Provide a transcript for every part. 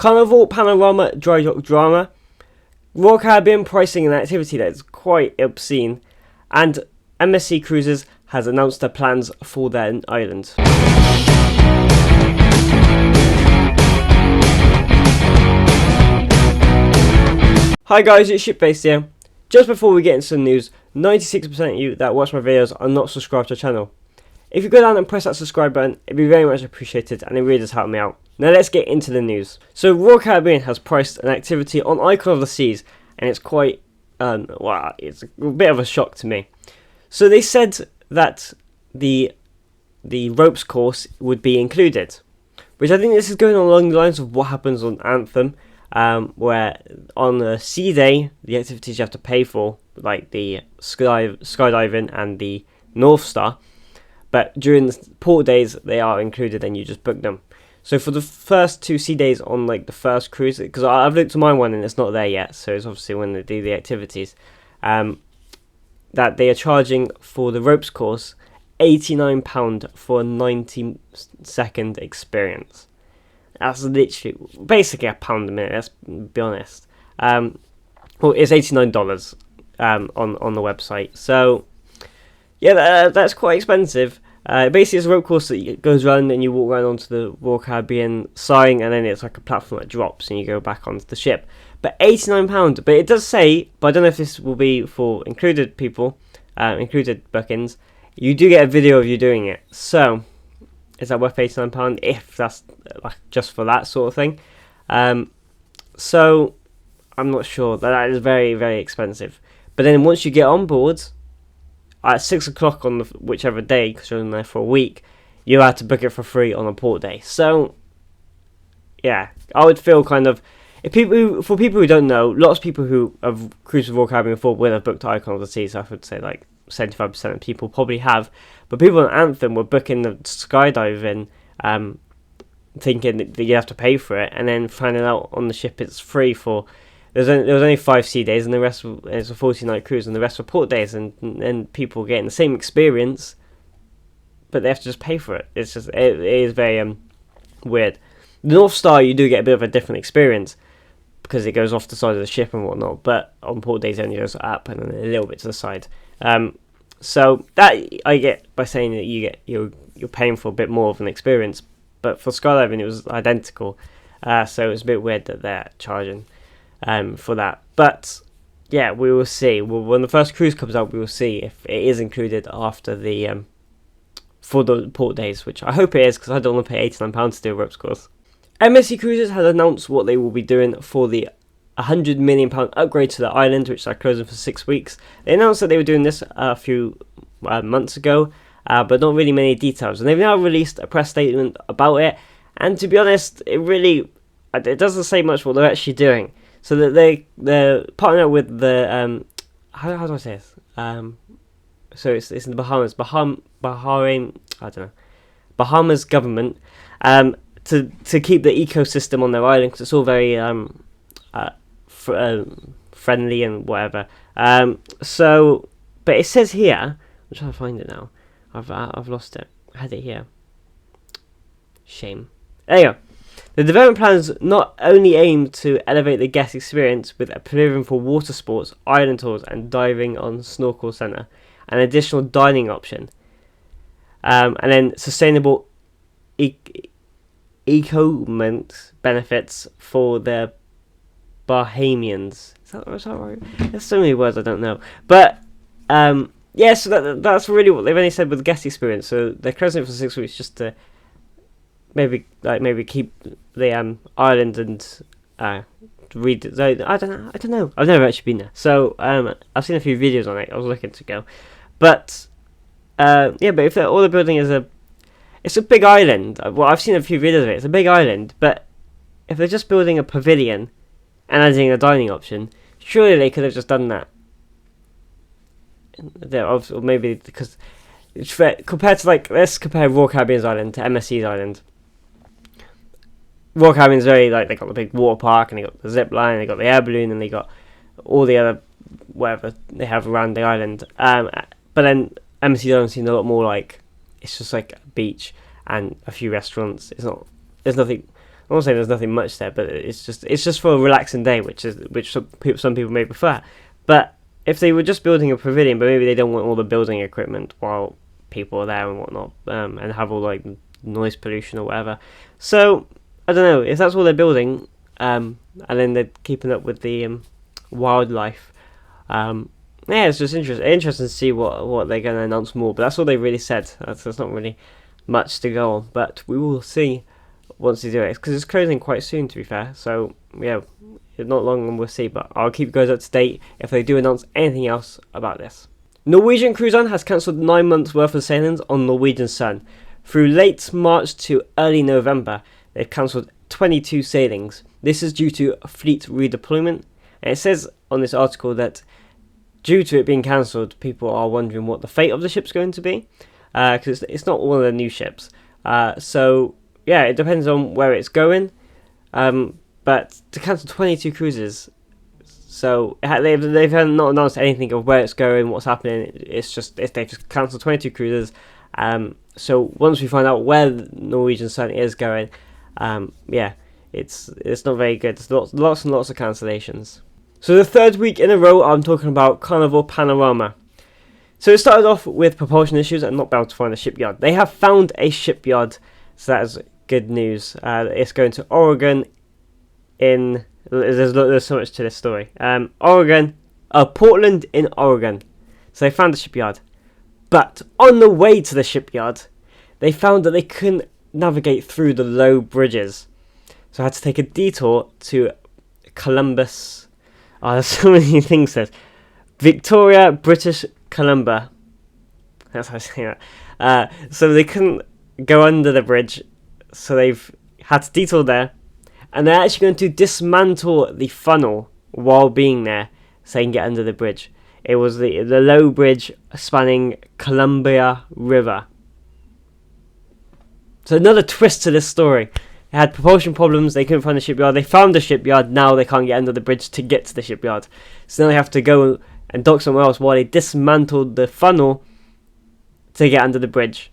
Carnival Panorama Dry Dock Drama. Royal Caribbean pricing and activity that is quite obscene. And MSC Cruises has announced their plans for their island. Hi guys, it's Shipbase here. Just before we get into the news, 96% of you that watch my videos are not subscribed to the channel. If you go down and press that subscribe button, it'd be very much appreciated and it really does help me out. Now let's get into the news. So Royal Caribbean has priced an activity on Icon of the Seas, and it's quite, well, it's a bit of a shock to me. So they said that the ropes course would be included, which I think this is going along the lines of what happens on Anthem, where on the sea day, the activities you have to pay for, like the skydiving and the North Star, but during the port days, they are included and you just book them. So for the first 2 sea days on like the first cruise, because I've looked at my one and it's not there yet, so it's obviously when they do the activities, that they are charging for the ropes course £89 for a 90-second experience. That's literally basically £1 a minute. Let's be honest. Well, it's $89 on the website. So yeah, that's quite expensive. Basically, it's a rope course that goes around and you walk around onto the Royal Caribbean sign, and then it's like a platform that drops and you go back onto the ship. But £89. But it does say, but I don't know if this will be for included people, included bookings. You do get a video of you doing it. So is that worth £89 if that's like just for that sort of thing? So I'm not sure. That is very, very expensive. But then once you get on board at 6 o'clock on whichever day, because you're in there for a week, you have to book it for free on a port day. So yeah, I would feel kind of, for people who don't know, lots of people who have cruised with Royal Caribbean before will have booked Icon of the Seas. So I would say like 75% of people probably have, but people on Anthem were booking the skydiving, thinking that you have to pay for it, and then finding out on the ship it's free for. There was only 5 sea days, and the rest it's a 40-night cruise, and the rest were port days, and people getting the same experience, but they have to just pay for it. It's just it is very weird. The North Star, you do get a bit of a different experience because it goes off the side of the ship and whatnot, but on port days it only goes up and then a little bit to the side. So that I get by saying that you're paying for a bit more of an experience, but for skydiving it was identical. So it's a bit weird that they're charging for that. But yeah, we will see. When the first cruise comes out, we will see if it is included after the for the port days, which I hope it is, because I don't want to pay £89 to do a ropes course. MSC Cruises has announced what they will be doing for the £100 million upgrade to the island, which they're closing for 6 weeks. They announced that they were doing this a few months ago, but not really many details. And they've now released a press statement about it. And to be honest, it doesn't say much what they're actually doing. So that they're partnering with the how do I say this? So it's in the Bahamas, Bahrain, I don't know, Bahamas government, to keep the ecosystem on their island, because it's all very friendly and whatever. So, but it says here, I'm trying to find it now. I've lost it. I had it here. Shame. There you go. The development plans not only aim to elevate the guest experience with a pavilion for water sports, island tours, and diving on snorkel center, an additional dining option, and then sustainable eco-ment benefits for the Bahamians. Is that right? There's so many words I don't know. But yeah, so that's really what they've only said with the guest experience. So they're closing it for 6 weeks just to maybe keep the island and read. I don't know. I've never actually been there. So I've seen a few videos on it. I was looking to go, but yeah. But if all they're building is it's a big island. Well, I've seen a few videos of it. It's a big island, but if they're just building a pavilion and adding a dining option, surely they could have just done that. Or maybe because compared to, like, let's compare Royal Caribbean's island to MSC's island. Royal Caribbean's very, like, they got the big water park, and they got the zip line, they got the air balloon, and they got all the other whatever they have around the island. But then MSC Island seems a lot more like it's just like a beach and a few restaurants. There's nothing I won't say there's nothing much there, but it's just for a relaxing day, which some people may prefer. But if they were just building a pavilion, but maybe they don't want all the building equipment while people are there and whatnot, and have all like noise pollution or whatever. So I don't know if that's all they're building, and then they're keeping up with the wildlife. Yeah, it's just interesting to see what they're going to announce more. But that's all they really said. There's not really much to go on, but we will see once they do it, because it's closing quite soon, to be fair. So yeah, not long and we'll see, but I'll keep you guys up to date if they do announce anything else about this. Norwegian Cruise Line has cancelled 9 months worth of sailings on Norwegian Sun. Through late March to early November, they've cancelled 22 sailings. This is due to fleet redeployment, and it says on this article that due to it being cancelled, people are wondering what the fate of the ship's going to be, because it's not one of the new ships. So yeah, it depends on where it's going. But to cancel 22 cruises, so they've not announced anything of where it's going, what's happening. They've just cancelled 22 cruises. So once we find out where Norwegian Sun is going, yeah, it's not very good. There's lots and lots of cancellations. So the third week in a row, I'm talking about Carnival Panorama. So it started off with propulsion issues and not being able to find a shipyard. They have found a shipyard, so that is good news. It's going to Oregon. There's so much to this story. Portland in Oregon. So they found the shipyard, but on the way to the shipyard, they found that they couldn't navigate through the low bridges, so I had to take a detour to Columbus. Oh, there's so many things there. Victoria, British Columbia. That's how I say that. So they couldn't go under the bridge, so they've had to detour there. And they're actually going to dismantle the funnel while being there, so they can get under the bridge. It was the low bridge spanning Columbia River. So another twist to this story. They had propulsion problems, they couldn't find the shipyard. They found the shipyard, now they can't get under the bridge to get to the shipyard. So now they have to go and dock somewhere else while they dismantled the funnel to get under the bridge.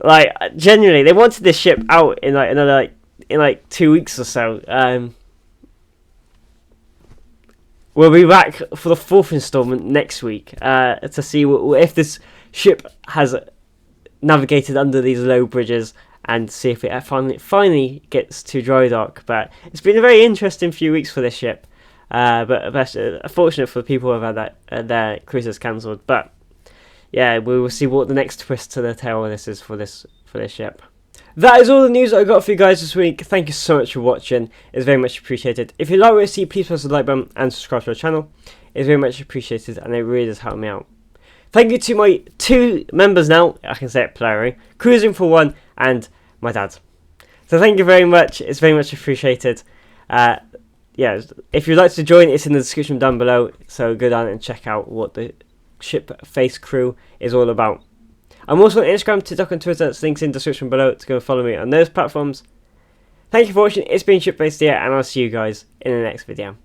Like, genuinely, they wanted this ship out in like another... in like 2 weeks or so. We'll be back for the 4th installment next week to see if this ship has navigated under these low bridges and see if it finally gets to dry dock. But it's been a very interesting few weeks for this ship. But unfortunate for the people who have had their cruises cancelled. But yeah, we will see what the next twist to the tale of this is for this ship. That is all the news I got for you guys this week. Thank you so much for watching. It's very much appreciated. If you like what you see, please press the like button and subscribe to our channel. It's very much appreciated and it really does help me out. Thank you to my 2 members now, I can say it plurally, Cruising for One and my dad. So thank you very much. It's very much appreciated. Yeah, if you'd like to join, it's in the description down below. So go down and check out what the Ship Face crew is all about. I'm also on Instagram, TikTok and Twitter. It's links in the description below to go and follow me on those platforms. Thank you for watching. It's been Ship Face here, and I'll see you guys in the next video.